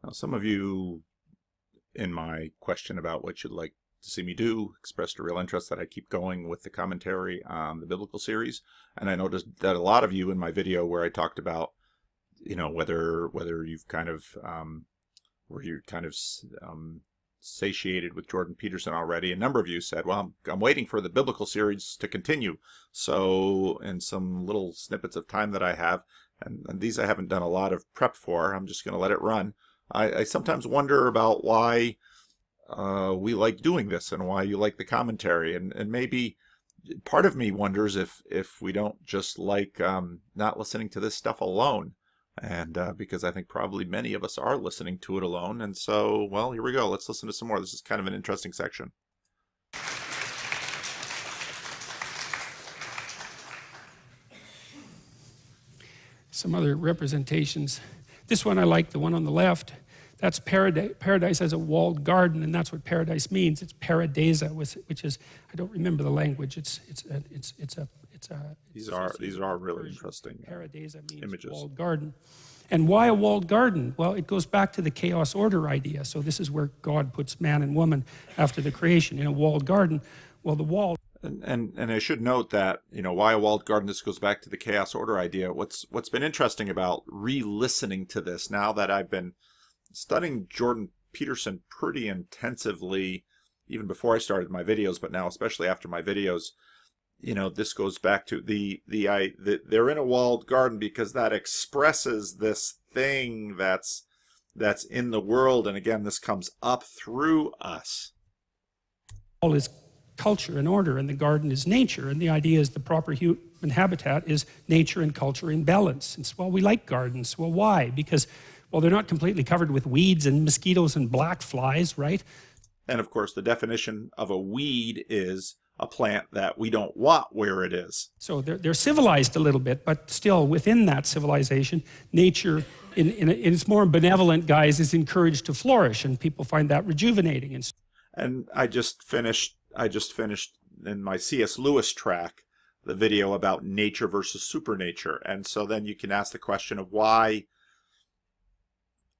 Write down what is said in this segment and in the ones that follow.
Now, some of you, in my question about what you'd like to see me do, expressed a real interest that I keep going with the commentary on the biblical series. And I noticed that a lot of you in my video where I talked about, whether you've kind of, where you're kind of satiated with Jordan Peterson already, a number of you said, well, I'm waiting for the biblical series to continue. So in some little snippets of time that I have, and these I haven't done a lot of prep for, I'm just going to let it run. I sometimes wonder about why we like doing this and why you like the commentary, and maybe part of me wonders if we don't just like not listening to this stuff alone, and because I think probably many of us are listening to it alone. And so, well, here we go. Let's listen to some more. This is kind of an interesting section. Some other representations. This one I like, the one on the left. That's paradise. Paradise as a walled garden, and that's what paradise means. It's paradisa, which is, I don't remember the language. These are really interesting paradisa means images. Walled garden. And why a walled garden? Well, it goes back to the chaos order idea. So this is where God puts man and woman after the creation in a walled garden. Well, the wall. And I should note that, why a walled garden, this goes back to the chaos order idea. What's been interesting about re-listening to this, now that I've been studying Jordan Peterson pretty intensively, even before I started my videos, but now especially after my videos, this goes back to they're in a walled garden because that expresses this thing that's in the world, and again, this comes up through us. All is culture and order, and the garden is nature, and the idea is the proper human habitat is nature and culture in balance. And so, well, we like gardens. Well, why? Because, well, they're not completely covered with weeds and mosquitoes and black flies, right? And of course, the definition of a weed is a plant that we don't want where it is. So they're civilized a little bit, but still within that civilization, nature in its more benevolent guise is encouraged to flourish, and people find that rejuvenating. And I just finished in my C.S. Lewis track the video about nature versus supernature, and so then you can ask the question of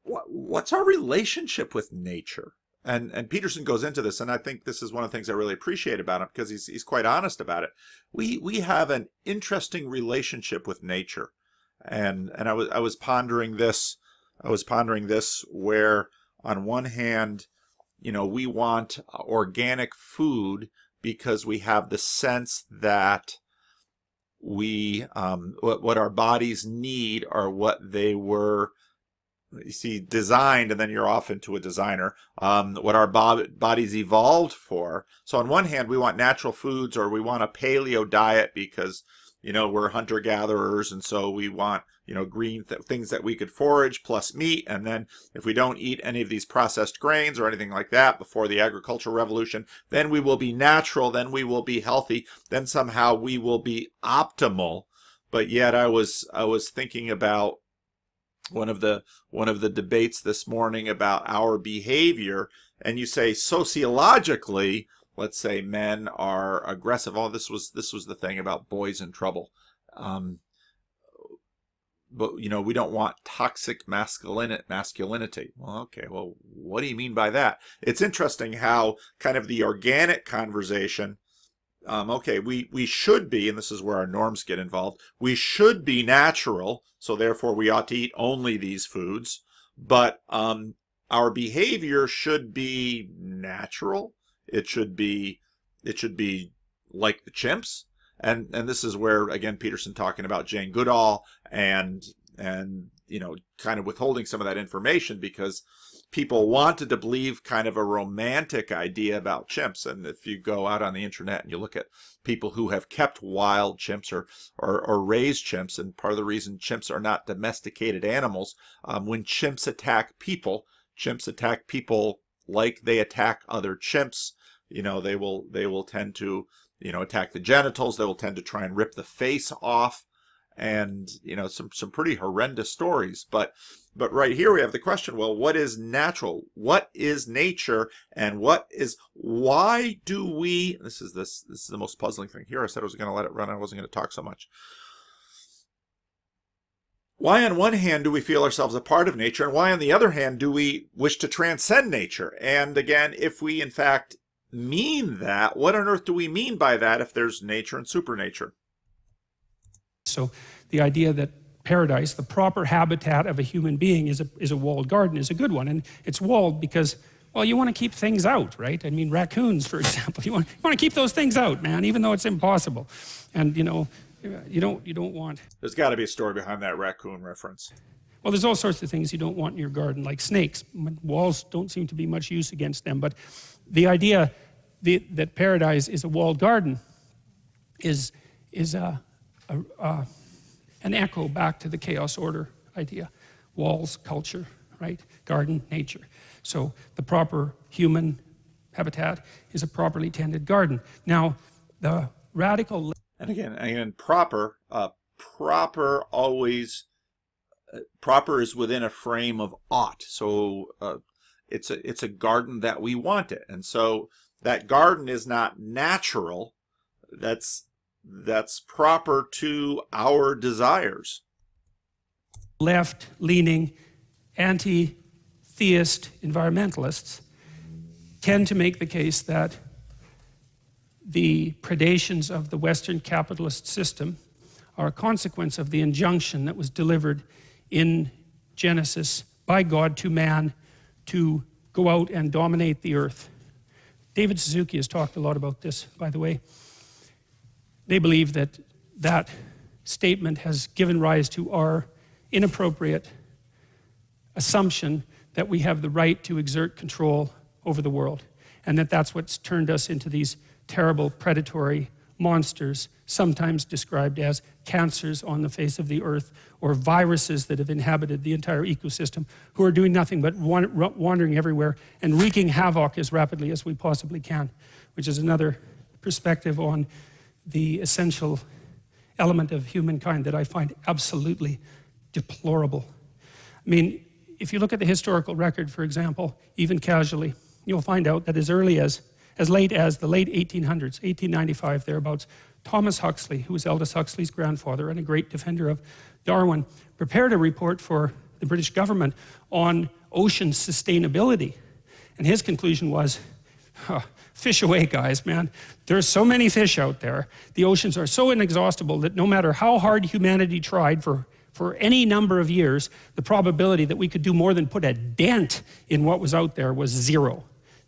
what's our relationship with nature? And Peterson goes into this, and I think this is one of the things I really appreciate about him, because he's quite honest about it. We have an interesting relationship with nature, and I was pondering this. Where on one hand, we want organic food because we have the sense that what our bodies need are what they were, you see, designed, and then you're off into a designer, what our bodies evolved for. So on one hand, we want natural foods, or we want a paleo diet because, we're hunter-gatherers, and so we want, green things that we could forage plus meat. And then if we don't eat any of these processed grains or anything like that before the agricultural revolution, then we will be natural, then we will be healthy, then somehow we will be optimal. But yet I was thinking about one of the debates this morning about our behavior, and you say sociologically, let's say men are aggressive. Oh, this was the thing about boys in trouble. But we don't want toxic masculinity. Well, okay, well, what do you mean by that? It's interesting how kind of the organic conversation, okay, we should be, and this is where our norms get involved, we should be natural, so therefore we ought to eat only these foods, but our behavior should be natural. It should be like the chimps. And this is where, again, Peterson talking about Jane Goodall and kind of withholding some of that information because people wanted to believe kind of a romantic idea about chimps. And if you go out on the internet and you look at people who have kept wild chimps or raised chimps, and part of the reason chimps are not domesticated animals, when chimps attack people like they attack other chimps. They will tend to attack the genitals. They will tend to try and rip the face off, and some pretty horrendous stories. But right here we have the question: well, what is natural? What is nature? And why do we? This is the most puzzling thing. Here I said I was going to let it run. I wasn't going to talk so much. why on one hand do we feel ourselves a part of nature, and why on the other hand do we wish to transcend nature? And again, if we in fact mean that, what on earth do we mean by that if there's nature and supernature? So the idea that paradise, the proper habitat of a human being, is a walled garden is a good one. And it's walled because, well, you want to keep things out, right? I mean, raccoons, for example, you want to keep those things out, man, even though it's impossible. And, you know, you don't want... There's got to be a story behind that raccoon reference. Well, there's all sorts of things you don't want in your garden, like snakes. Walls don't seem to be much use against them. But the idea that paradise is a walled garden is an echo back to the chaos order idea. Walls, culture, right? Garden, nature. So the proper human habitat is a properly tended garden. Now, the radical... And again, proper always, proper is within a frame of ought. So it's a garden that we want it. And so that garden is not natural. That's proper to our desires. Left-leaning, anti-theist environmentalists tend to make the case that the predations of the Western capitalist system are a consequence of the injunction that was delivered in Genesis by God to man to go out and dominate the earth. David Suzuki has talked a lot about this, by the way. They believe that that statement has given rise to our inappropriate assumption that we have the right to exert control over the world, and that that's what's turned us into these terrible predatory monsters, sometimes described as cancers on the face of the earth, or viruses that have inhabited the entire ecosystem, who are doing nothing but wandering everywhere and wreaking havoc as rapidly as we possibly can, which is another perspective on the essential element of humankind that I find absolutely deplorable. I mean, if you look at the historical record, for example, even casually, you'll find out that as late as the late 1800s, 1895, thereabouts, Thomas Huxley, who was Aldous Huxley's grandfather and a great defender of Darwin, prepared a report for the British government on ocean sustainability. And his conclusion was, fish away, guys, man. There's so many fish out there. The oceans are so inexhaustible that no matter how hard humanity tried for any number of years, the probability that we could do more than put a dent in what was out there was zero.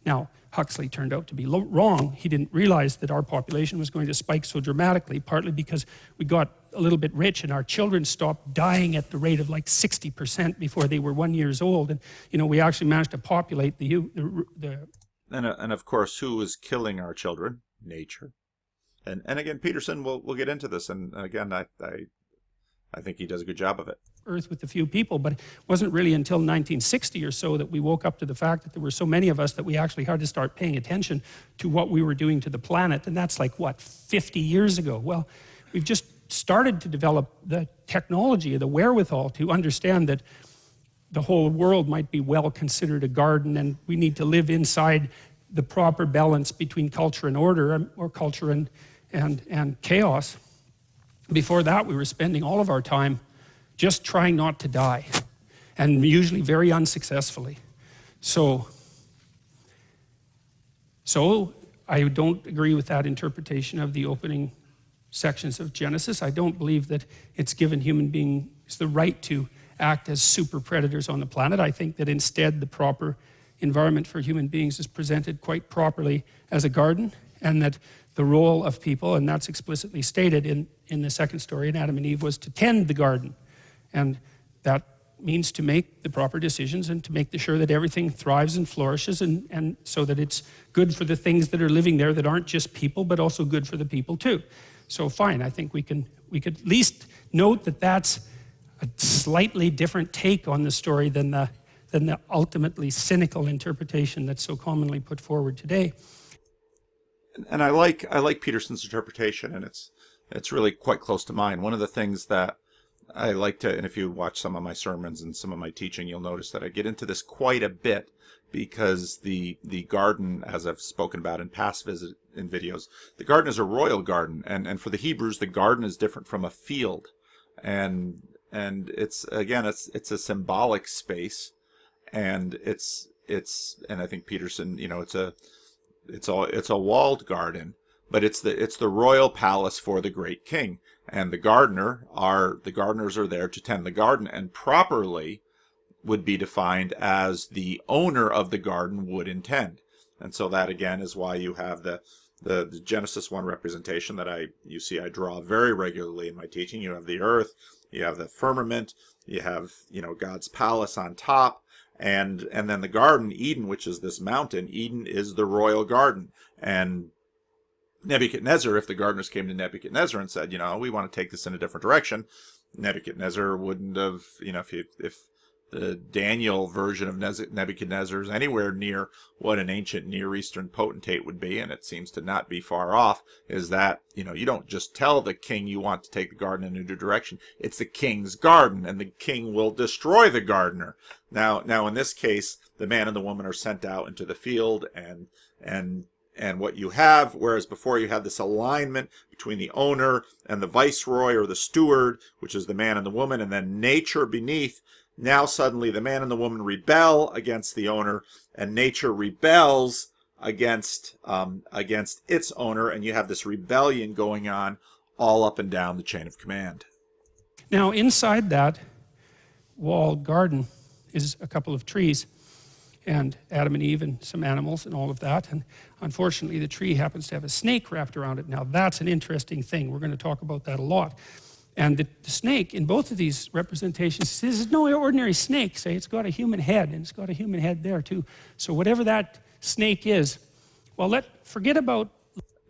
Now, Huxley turned out to be wrong. He didn't realize that our population was going to spike so dramatically, partly because we got a little bit rich and our children stopped dying at the rate of like 60% before they were 1 year old. And, you know, we actually managed to populate the And of course, who is killing our children? Nature. And again, Peterson, we'll get into this. And again, I think he does a good job of it. Earth with a few people, but it wasn't really until 1960 or so that we woke up to the fact that there were so many of us that we actually had to start paying attention to what we were doing to the planet. And that's like, what, 50 years ago? Well, we've just started to develop the technology, the wherewithal to understand that the whole world might be well considered a garden, and we need to live inside the proper balance between culture and order, or culture and chaos. Before that, we were spending all of our time just trying not to die, and usually very unsuccessfully. So I don't agree with that interpretation of the opening sections of Genesis. I don't believe that it's given human beings the right to act as super predators on the planet. I think that instead the proper environment for human beings is presented quite properly as a garden, and that the role of people, and that's explicitly stated in the second story in Adam and Eve, was to tend the garden. And that means to make the proper decisions and to make sure that everything thrives and flourishes, and so that it's good for the things that are living there that aren't just people, but also good for the people too. So fine, I think we could at least note that that's a slightly different take on the story than the ultimately cynical interpretation that's so commonly put forward today. And I like Peterson's interpretation, and it's really quite close to mine. One of the things that I like to, and if you watch some of my sermons and some of my teaching, you'll notice that I get into this quite a bit, because the garden, as I've spoken about in past videos, the garden is a royal garden, and for the Hebrews, the garden is different from a field. And and it's again, it's a symbolic space, and and I think Peterson, it's a walled garden, but it's the royal palace for the great king, and the gardeners are there to tend the garden, and properly would be defined as the owner of the garden would intend. And so that again is why you have the Genesis 1 representation that you see I draw very regularly in my teaching. You have the earth, you have the firmament, you have God's palace on top, and then the garden, Eden, which is this mountain. Eden is the royal garden. And Nebuchadnezzar, if the gardeners came to Nebuchadnezzar and said, we want to take this in a different direction, Nebuchadnezzar wouldn't have, if the Daniel version of Nebuchadnezzar is anywhere near what an ancient Near Eastern potentate would be, and it seems to not be far off, is that, you don't just tell the king you want to take the garden in a new direction. It's the king's garden, and the king will destroy the gardener. Now in this case, the man and the woman are sent out into the field, and what you have, whereas before you had this alignment between the owner and the viceroy or the steward, which is the man and the woman, and then nature beneath, now suddenly the man and the woman rebel against the owner, and nature rebels against its owner, and you have this rebellion going on all up and down the chain of command. Now inside that walled garden is a couple of trees, and Adam and Eve and some animals and all of that, and unfortunately the tree happens to have a snake wrapped around it. Now that's an interesting thing. We're going to talk about that a lot. And the snake in both of these representations, this is no ordinary snake. Say it's got a human head, and it's got a human head there too. So whatever that snake is, well, forget about.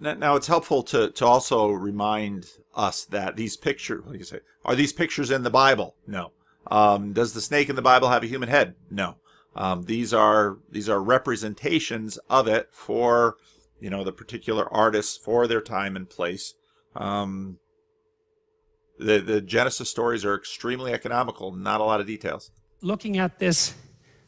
Now it's helpful to also remind us that these pictures, what do you say, are these pictures in the Bible? No. Does the snake in the Bible have a human head? No. These are representations of it for the particular artists for their time and place. The Genesis stories are extremely economical, not a lot of details. Looking at this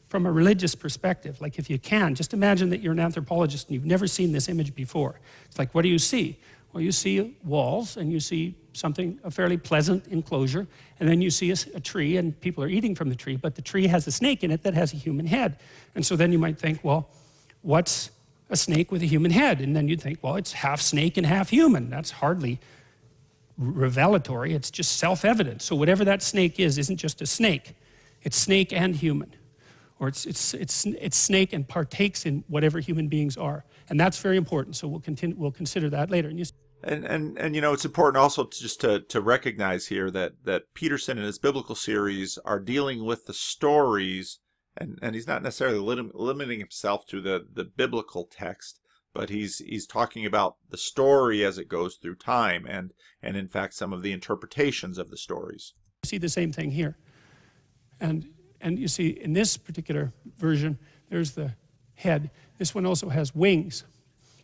from a religious perspective, like if you can, just imagine that you're an anthropologist and you've never seen this image before. It's like, what do you see? Well, you see walls, and you see a fairly pleasant enclosure, and then you see a tree, and people are eating from the tree, but the tree has a snake in it that has a human head. And so then you might think, well, what's a snake with a human head? And then you'd think, well, it's half snake and half human. That's hardly revelatory, it's just self-evident. So whatever that snake is isn't just a snake, it's snake and human, or it's snake and partakes in whatever human beings are, and that's very important. So we'll consider that later. And it's important also to recognize here that Peterson in his biblical series are dealing with the stories, and he's not necessarily limiting himself to the biblical text, but he's talking about the story as it goes through time, and in fact some of the interpretations of the stories. You see the same thing here, and you see in this particular version there's the head. This one also has wings,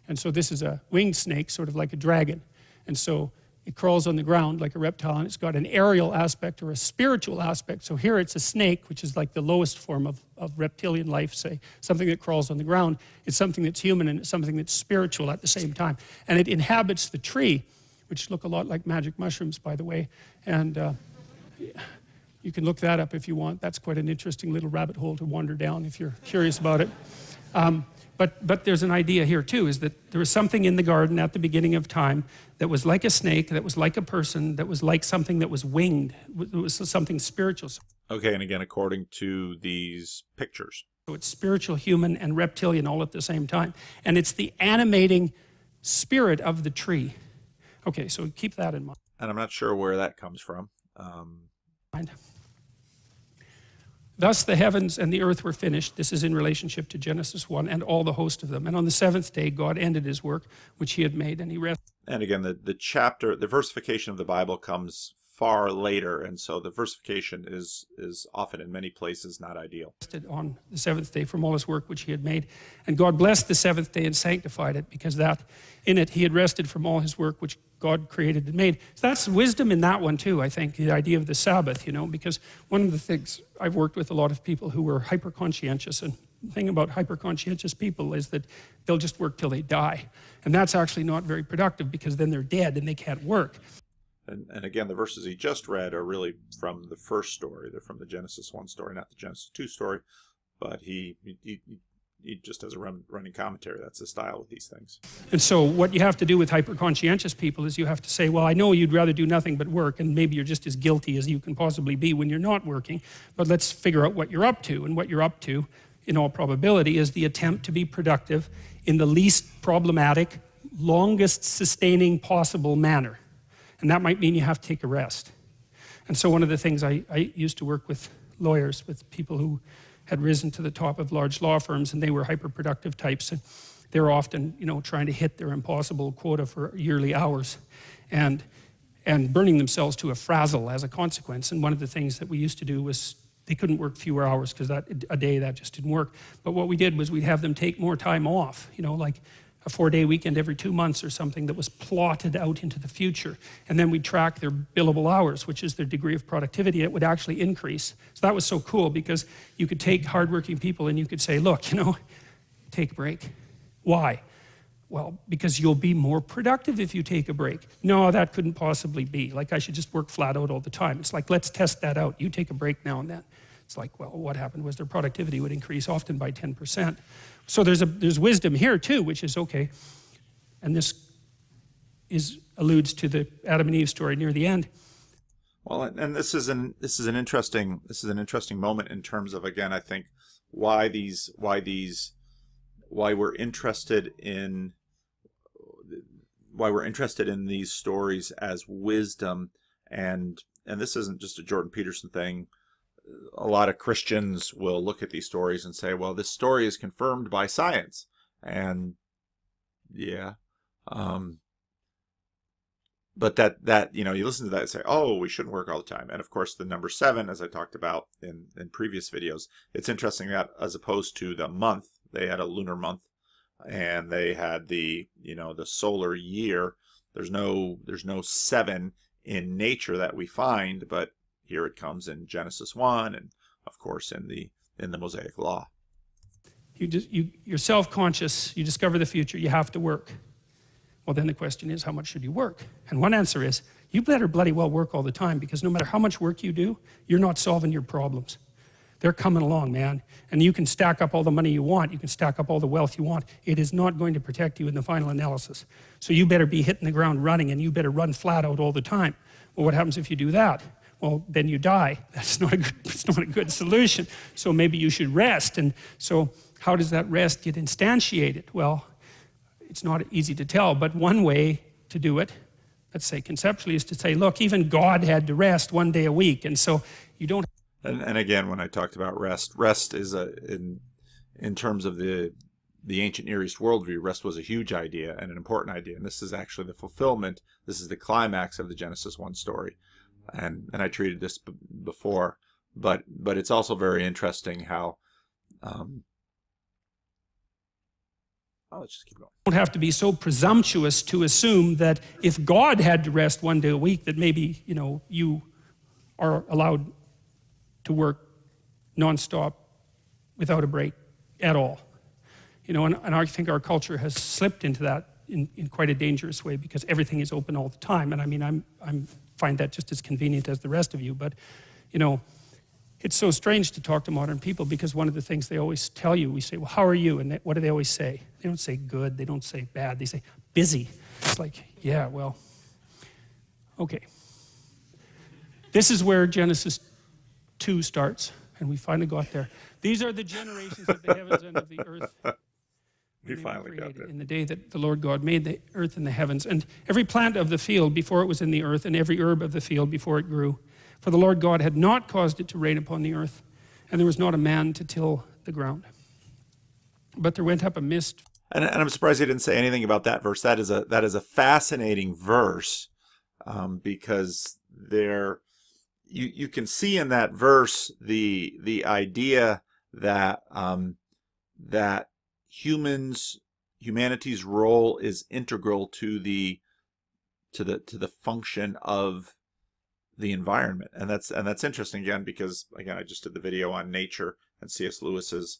and so this is a winged snake, sort of like a dragon, and so it crawls on the ground like a reptile, and it's got an aerial aspect or a spiritual aspect. So here it's a snake, which is like the lowest form of reptilian life, say, something that crawls on the ground. It's something that's human, and it's something that's spiritual at the same time. And it inhabits the tree, which look a lot like magic mushrooms, by the way. And you can look that up if you want. That's quite an interesting little rabbit hole to wander down if you're curious about it. But there's an idea here too, is that there was something in the garden at the beginning of time that was like a snake, that was like a person, that was like something that was winged. It was something spiritual. Okay, and again, according to these pictures. So it's spiritual, human, and reptilian all at the same time. And it's the animating spirit of the tree. Okay, so keep that in mind. And I'm not sure where that comes from. Thus the heavens and the earth were finished. This is in relationship to Genesis 1, and all the host of them. And on the seventh day, God ended his work, which he had made, and he rested. And again, the versification of the Bible comes far later, and so the versification is often in many places not ideal. On the seventh day from all his work which he had made. And God blessed the seventh day and sanctified it, because that in it he had rested from all his work which God created and made. So that's wisdom in that one too, I think, the idea of the Sabbath, because one of the things, I've worked with a lot of people who were hyper-conscientious, and the thing about hyper-conscientious people is that they'll just work till they die. And that's actually not very productive, because then they're dead and they can't work. And again, the verses he just read are really from the first story. They're from the Genesis 1 story, not the Genesis 2 story. But he just has a running commentary. That's his style with these things. And so what you have to do with hyper-conscientious people is you have to say, well, I know you'd rather do nothing but work, and maybe you're just as guilty as you can possibly be when you're not working, but let's figure out what you're up to. And what you're up to, in all probability, is the attempt to be productive in the least problematic, longest sustaining possible manner. And that might mean you have to take a rest. And so one of the things I used to work with lawyers, with people who had risen to the top of large law firms, and they were hyper-productive types, and they were often, trying to hit their impossible quota for yearly hours, and burning themselves to a frazzle as a consequence. And one of the things that we used to do was they couldn't work fewer hours because a day that just didn't work. But what we did was we'd have them take more time off, like a 4-day weekend every 2 months or something that was plotted out into the future. And then we'd track their billable hours, which is their degree of productivity. It would actually increase. So that was so cool because you could take hardworking people and you could say, look, take a break. Why? Well, because you'll be more productive if you take a break. No, that couldn't possibly be. Like, I should just work flat out all the time. It's like, let's test that out. You take a break now and then. It's like, well, what happened was their productivity would increase often by 10%. So there's wisdom here too, which is okay. And this alludes to the Adam and Eve story near the end. Well, and this is an interesting moment in terms of, again, I think why we're interested in these stories as wisdom, and this isn't just a Jordan Peterson thing. A lot of Christians will look at these stories and say, well, this story is confirmed by science. And yeah, but that you listen to that and say, oh, we shouldn't work all the time. And of course, the number 7, as I talked about in previous videos, it's interesting that as opposed to the month, they had a lunar month, and they had the the solar year. There's no 7 in nature that we find, but here it comes in Genesis 1, and of course in the Mosaic Law. You're self-conscious. You discover the future. You have to work. Well, then the question is, how much should you work? And one answer is, you better bloody well work all the time, because no matter how much work you do, you're not solving your problems. They're coming along, man. And you can stack up all the money you want. You can stack up all the wealth you want. It is not going to protect you in the final analysis. So you better be hitting the ground running, and you better run flat out all the time. Well, what happens if you do that? Well, then you die. It's not a good solution. So maybe you should rest. And so how does that rest get instantiated? Well, it's not easy to tell, but one way to do it, let's say conceptually, is to say, look, even God had to rest 1 day a week. And so you don't... And again, when I talked about rest is in terms of the ancient Near East worldview, rest was a huge idea and an important idea. And this is actually the fulfillment. This is the climax of the Genesis 1 story. And I treated this before, but it's also very interesting how let's just keep going. You don't have to be so presumptuous to assume that if God had to rest 1 day a week, that maybe you are allowed to work nonstop without a break at all. And I think our culture has slipped into that in quite a dangerous way, because everything is open all the time. And I mean, I'm find that just as convenient as the rest of you, but it's so strange to talk to modern people, because one of the things they always tell you, we say, well, how are you? And what do they always say? They don't say good, they don't say bad, they say busy. It's like, yeah, well, okay. This is where Genesis 2 starts, and we finally got there. These are the generations of the heavens and of the earth. We finally got there. In the day that the Lord God made the earth and the heavens, and every plant of the field before it was in the earth, and every herb of the field before it grew. For the Lord God had not caused it to rain upon the earth, and there was not a man to till the ground. But there went up a mist. And I'm surprised he didn't say anything about that verse. That is a fascinating verse, because you can see in that verse the idea that that humanity's role is integral to the function of the environment. And that's interesting, again, because again, I just did the video on nature and C.S. Lewis's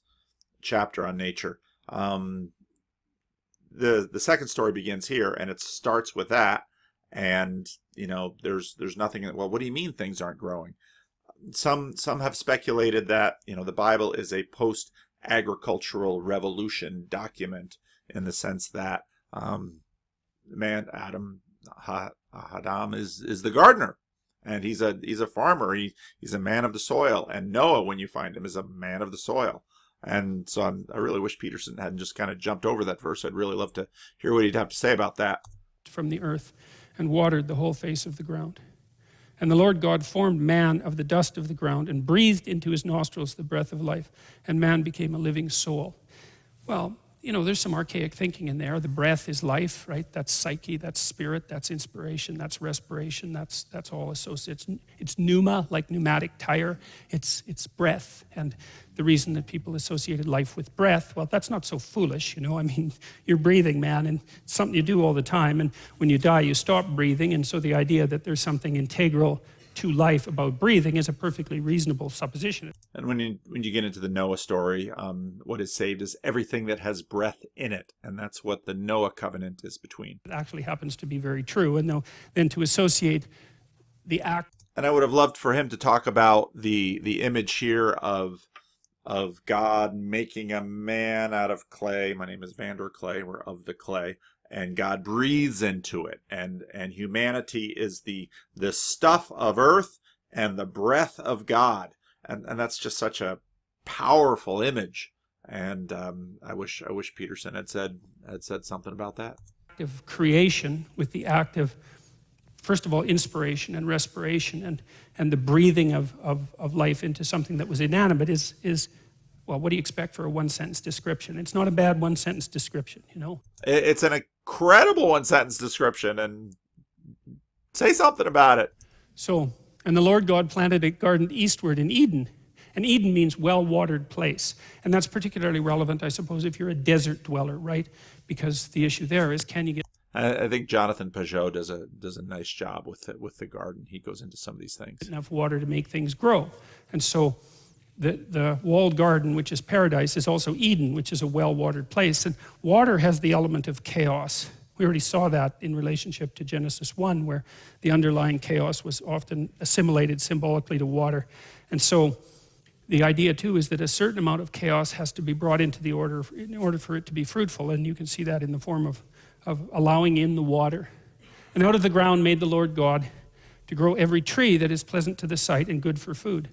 chapter on nature. The second story begins here, and it starts with that, and there's nothing. Well, what do you mean things aren't growing? Some have speculated that the Bible is a post-agricultural revolution document, in the sense that Adam is the gardener, and he's a farmer. He's a man of the soil, and Noah, when you find him, is a man of the soil. And so I really wish Peterson hadn't just kind of jumped over that verse. I'd really love to hear what he'd have to say about that. From the earth, and watered the whole face of the ground. And the Lord God formed man of the dust of the ground, and breathed into his nostrils the breath of life, and man became a living soul. Well, there's some archaic thinking in there. The breath is life, right? That's psyche, that's spirit, that's inspiration, that's respiration, that's all associated. It's pneuma, like pneumatic tire. It's breath. And the reason that people associated life with breath, well, that's not so foolish, I mean, you're breathing, man, and it's something you do all the time. And when you die, you stop breathing. And so the idea that there's something integral to life about breathing is a perfectly reasonable supposition. And when you get into the Noah story, what is saved is everything that has breath in it, and that's what the Noah covenant is between. It actually happens to be very true, and then to associate the act. And I would have loved for him to talk about the image here of God making a man out of clay. My name is Vander Clay. We're of the clay. And God breathes into it, and humanity is the stuff of earth and the breath of God, and that's just such a powerful image. And I wish Peterson had said something about that. Of creation with the act of, first of all, inspiration and respiration, and the breathing of life into something that was inanimate is. Well, what do you expect for a one-sentence description? It's not a bad one-sentence description, It's an incredible one-sentence description, and say something about it. So, and the Lord God planted a garden eastward in Eden. And Eden means well-watered place. And that's particularly relevant, I suppose, if you're a desert dweller, right? Because the issue there is, can you get... I think Jonathan Pajot does a nice job with the garden. He goes into some of these things. Enough water to make things grow. And so the walled garden, which is paradise, is also Eden, which is a well-watered place. And water has the element of chaos. We already saw that in relationship to Genesis 1, where the underlying chaos was often assimilated symbolically to water. And so the idea, too, is that a certain amount of chaos has to be brought into the order in order for it to be fruitful. And you can see that in the form of allowing in the water. And out of the ground made the Lord God to grow every tree that is pleasant to the sight and good for food.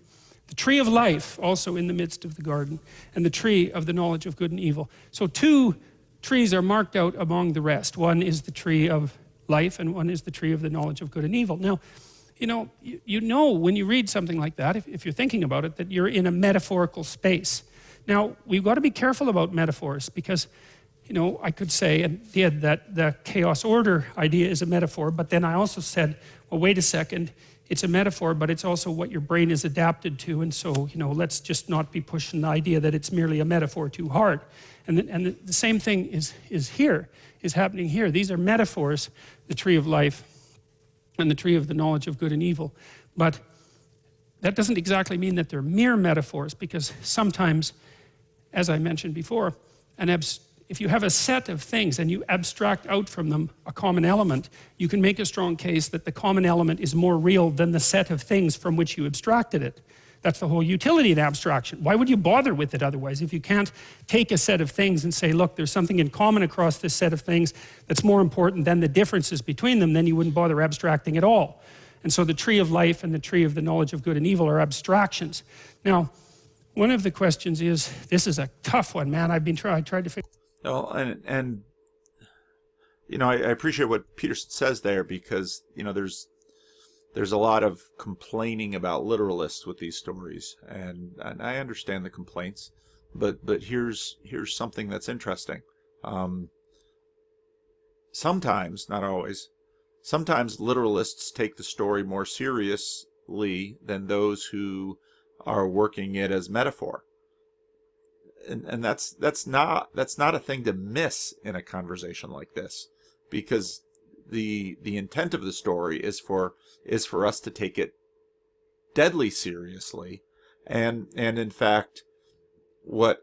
The tree of life also in the midst of the garden, and the tree of the knowledge of good and evil. So two trees are marked out among the rest. One is the tree of life, and one is the tree of the knowledge of good and evil. Now, you know when you read something like that, if you're thinking about it, that you're in a metaphorical space. Now, we've got to be careful about metaphors, because I could say, and did, that the chaos order idea is a metaphor, but then I also said, well, wait a second, it's a metaphor, but it's also what your brain is adapted to, and so, let's just not be pushing the idea that it's merely a metaphor too hard. And the same thing is happening here. These are metaphors, the tree of life and the tree of the knowledge of good and evil. But that doesn't exactly mean that they're mere metaphors, because sometimes, as I mentioned before, if you have a set of things and you abstract out from them a common element, you can make a strong case that the common element is more real than the set of things from which you abstracted it. That's the whole utility in abstraction. Why would you bother with it otherwise? If you can't take a set of things and say, look, there's something in common across this set of things that's more important than the differences between them, then you wouldn't bother abstracting at all. And so the tree of life and the tree of the knowledge of good and evil are abstractions. Now, one of the questions is, this is a tough one, man. I tried to figure. Well, and I appreciate what Peterson says there, because there's a lot of complaining about literalists with these stories, and I understand the complaints, but here's something that's interesting. Sometimes, not always, sometimes literalists take the story more seriously than those who are working it as metaphor. And that's not a thing to miss in a conversation like this, because the intent of the story is for us to take it deadly seriously, and in fact, what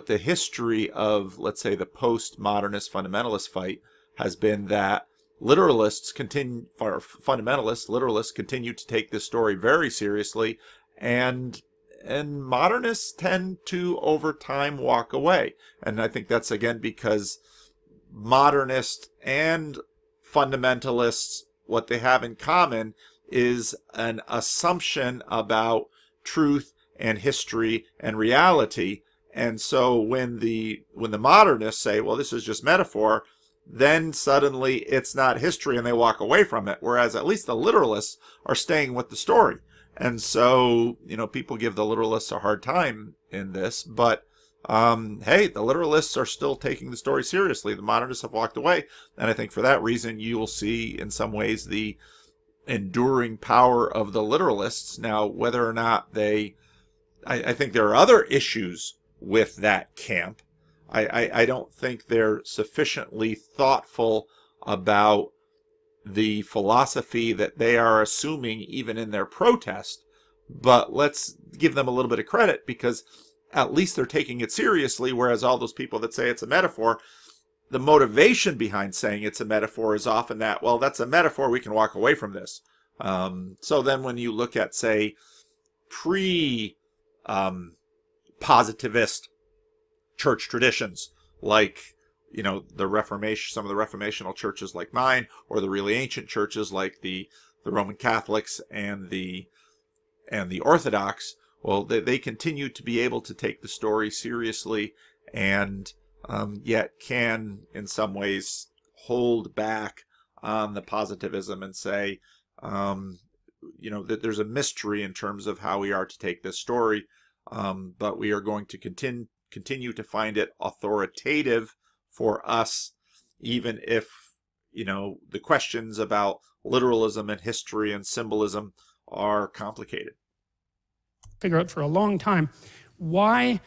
the history of, let's say, the postmodernist fundamentalist fight has been, that literalists continue, or fundamentalists, literalists continue to take this story very seriously, and modernists tend to over time walk away. And I think that's again because modernists and fundamentalists, what they have in common is an assumption about truth and history and reality. And so when the modernists say, well, this is just metaphor, then suddenly it's not history and they walk away from it. Whereas at least the literalists are staying with the story. And so, people give the literalists a hard time in this, but hey, the literalists are still taking the story seriously. The modernists have walked away. And I think for that reason, you will see in some ways the enduring power of the literalists. Now, whether or not I think there are other issues with that camp. I don't think they're sufficiently thoughtful about the philosophy that they are assuming even in their protest. But let's give them a little bit of credit because at least they're taking it seriously, whereas all those people that say it's a metaphor, the motivation behind saying it's a metaphor is often that, well, that's a metaphor, we can walk away from this. So then when you look at, say, positivist church traditions, like the Reformation, some of the reformational churches like mine, or the really ancient churches like the Roman Catholics and the Orthodox, well, they continue to be able to take the story seriously, and yet can in some ways hold back on the positivism and say that there's a mystery in terms of how we are to take this story. But we are going to continue to find it authoritative for us, even if, the questions about literalism and history and symbolism are complicated. Figure out for a long time why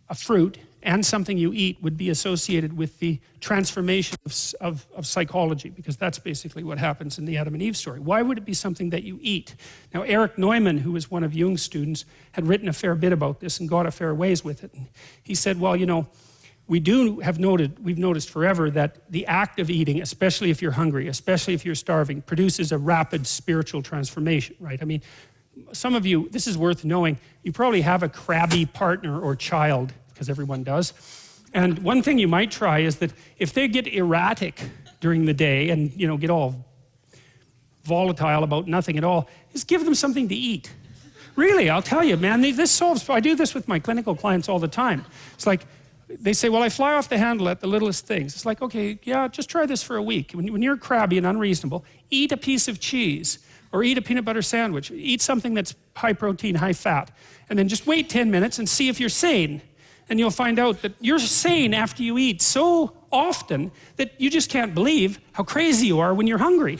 a fruit and something you eat would be associated with the transformation of psychology, because that's basically what happens in the Adam and Eve story. Why would it be something that you eat? Now, Erich Neumann, who was one of Jung's students, had written a fair bit about this and got a fair ways with it. And he said, well, we've noticed forever that the act of eating, especially if you're hungry, especially if you're starving, produces a rapid spiritual transformation, right? I mean, some of you, this is worth knowing, you probably have a crabby partner or child, because everyone does. And one thing you might try is that if they get erratic during the day and, get all volatile about nothing at all, just give them something to eat. Really, I'll tell you, man, this solves, I do this with my clinical clients all the time. It's like, they say, well, I fly off the handle at the littlest things. It's like, okay, yeah, just try this for a week. When you're crabby and unreasonable, eat a piece of cheese or eat a peanut butter sandwich. Eat something that's high protein, high fat. And then just wait 10 minutes and see if you're sane. And you'll find out that you're sane after you eat so often that you just can't believe how crazy you are when you're hungry.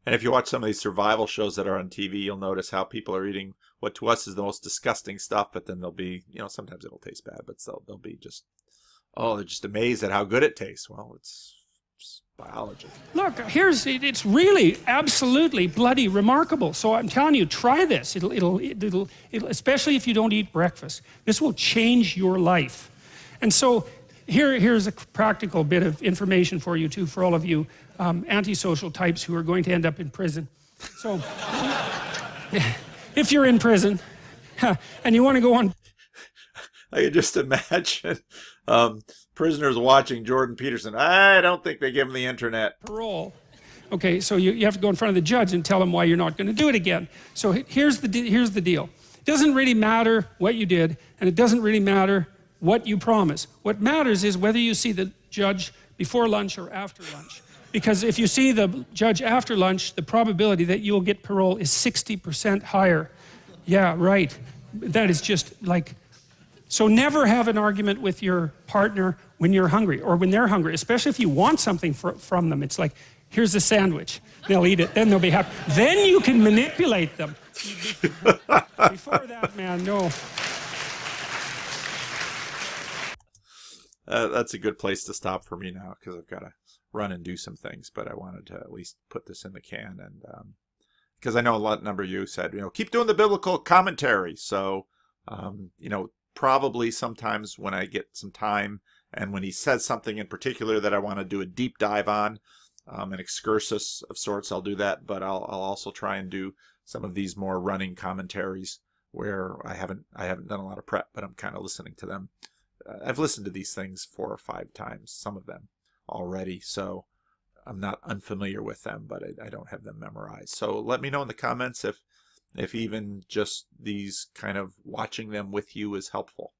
And if you watch some of these survival shows that are on TV, you'll notice how people are eating what to us is the most disgusting stuff, but then they'll be, sometimes it'll taste bad, but they'll be just, they're just amazed at how good it tastes. Well, it's biology. Look, it's really absolutely bloody remarkable. So I'm telling you, try this. It'll especially if you don't eat breakfast. This will change your life. And so here's a practical bit of information for you too, for all of you antisocial types who are going to end up in prison. So if you're in prison and you want to go on, I can just imagine prisoners watching Jordan Peterson. I don't think they give him the internet. Parole. Okay, so you have to go in front of the judge and tell him why you're not going to do it again. So here's the deal. It doesn't really matter what you did, and it doesn't really matter what you promise. What matters is whether you see the judge before lunch or after lunch. Because if you see the judge after lunch, the probability that you'll get parole is 60% higher. Yeah, right. That is just like... So never have an argument with your partner when you're hungry or when they're hungry, especially if you want something from them. It's like, here's a sandwich. They'll eat it, then they'll be happy. Then you can manipulate them. Before that, man, no. That's a good place to stop for me now, because I've got to run and do some things, but I wanted to at least put this in the can, and because I know a number of you said, keep doing the biblical commentary. So, probably sometimes when I get some time and when he says something in particular that I want to do a deep dive on, an excursus of sorts, I'll do that, but I'll also try and do some of these more running commentaries where I haven't done a lot of prep, but I'm kind of listening to them. I've listened to these things 4 or 5 times, some of them already, so I'm not unfamiliar with them, but I don't have them memorized. So let me know in the comments if even just these kind of watching them with you is helpful.